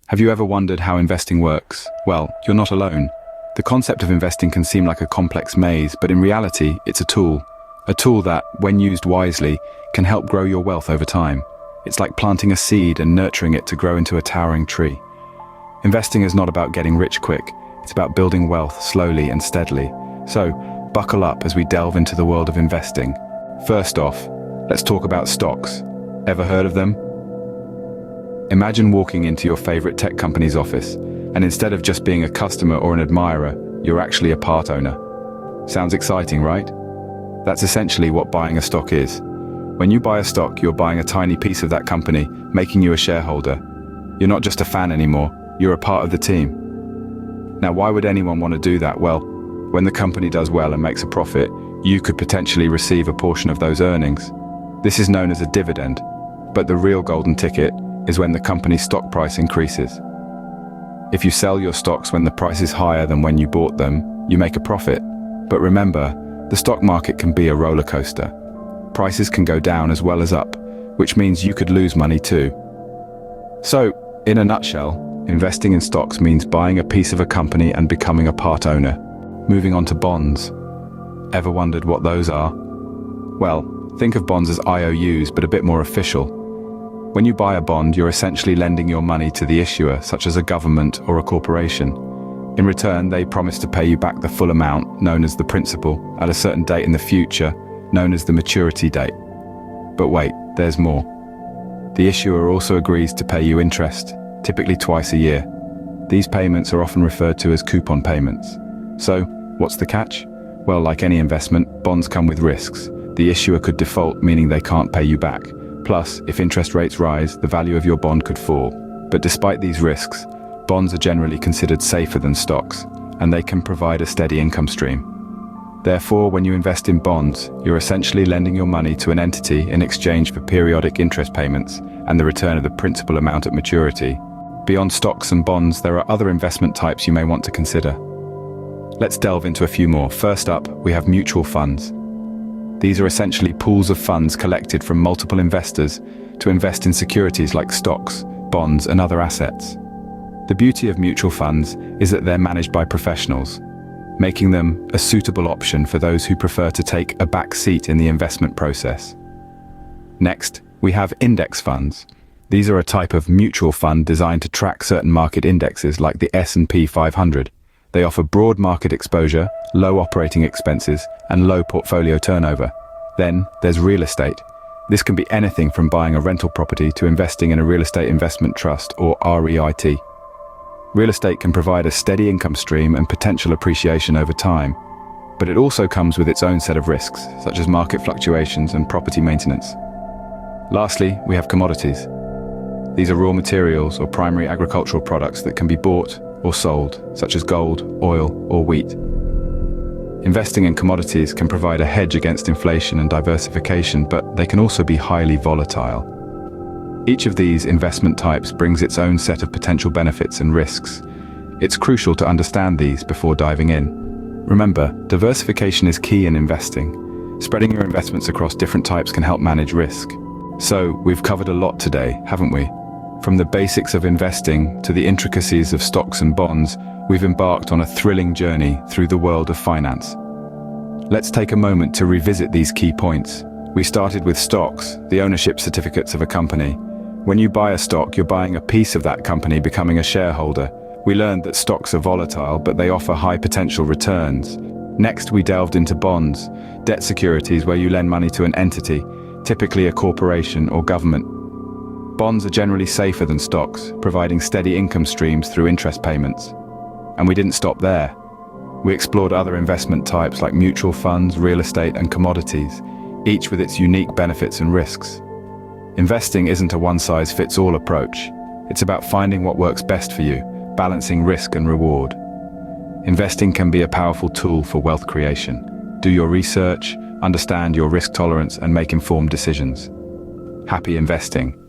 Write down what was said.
Have you ever wondered how investing works? Well, you're not alone. The concept of investing can seem like a complex maze, but in reality, it's a tool. A tool that, when used wisely, can help grow your wealth over time. It's like planting a seed and nurturing it to grow into a towering tree. Investing is not about getting rich quick. It's about building wealth slowly and steadily. So, buckle up as we delve into the world of investing. First off, let's talk about stocks. Ever heard of them? Imagine walking into your favorite tech company's office, and instead of just being a customer or an admirer, you're actually a part owner. Sounds exciting, right? That's essentially what buying a stock is. When you buy a stock, you're buying a tiny piece of that company, making you a shareholder. You're not just a fan anymore, you're a part of the team. Now, why would anyone want to do that? Well, when the company does well and makes a profit, you could potentially receive a portion of those earnings. This is known as a dividend, but the real golden ticket is when the company's stock price increases. If you sell your stocks when the price is higher than when you bought them, you make a profit. But remember, the stock market can be a roller coaster. Prices can go down as well as up, which means you could lose money too. So, in a nutshell, investing in stocks means buying a piece of a company and becoming a part owner. Moving on to bonds. Ever wondered what those are? Well, think of bonds as IOUs, but a bit more official. When you buy a bond, you're essentially lending your money to the issuer, such as a government or a corporation. In return, they promise to pay you back the full amount, known as the principal, at a certain date in the future, known as the maturity date. But wait, there's more. The issuer also agrees to pay you interest, typically twice a year. These payments are often referred to as coupon payments. So, what's the catch? Well, like any investment, bonds come with risks. The issuer could default, meaning they can't pay you back. Plus, if interest rates rise, the value of your bond could fall. But despite these risks, bonds are generally considered safer than stocks, and they can provide a steady income stream. Therefore, when you invest in bonds, you're essentially lending your money to an entity in exchange for periodic interest payments and the return of the principal amount at maturity. Beyond stocks and bonds, there are other investment types you may want to consider. Let's delve into a few more. First up, we have mutual funds. These are essentially pools of funds collected from multiple investors to invest in securities like stocks, bonds, and other assets. The beauty of mutual funds is that they're managed by professionals, making them a suitable option for those who prefer to take a back seat in the investment process. Next, we have index funds. These are a type of mutual fund designed to track certain market indexes like the S&P 500. They offer broad market exposure, low operating expenses, and low portfolio turnover. Then, there's real estate. This can be anything from buying a rental property to investing in a real estate investment trust, or REIT. Real estate can provide a steady income stream and potential appreciation over time, but it also comes with its own set of risks, such as market fluctuations and property maintenance. Lastly, we have commodities. These are raw materials or primary agricultural products that can be bought or sold, such as gold, oil, or wheat. Investing in commodities can provide a hedge against inflation and diversification, but they can also be highly volatile. Each of these investment types brings its own set of potential benefits and risks. It's crucial to understand these before diving in. Remember, diversification is key in investing. Spreading your investments across different types can help manage risk. So, we've covered a lot today, haven't we? From the basics of investing to the intricacies of stocks and bonds, we've embarked on a thrilling journey through the world of finance. Let's take a moment to revisit these key points. We started with stocks, the ownership certificates of a company. When you buy a stock, you're buying a piece of that company, becoming a shareholder. We learned that stocks are volatile, but they offer high potential returns. Next, we delved into bonds, debt securities where you lend money to an entity, typically a corporation or government. Bonds are generally safer than stocks, providing steady income streams through interest payments. And we didn't stop there. We explored other investment types like mutual funds, real estate, and commodities, each with its unique benefits and risks. Investing isn't a one-size-fits-all approach. It's about finding what works best for you, balancing risk and reward. Investing can be a powerful tool for wealth creation. Do your research, understand your risk tolerance, and make informed decisions. Happy investing!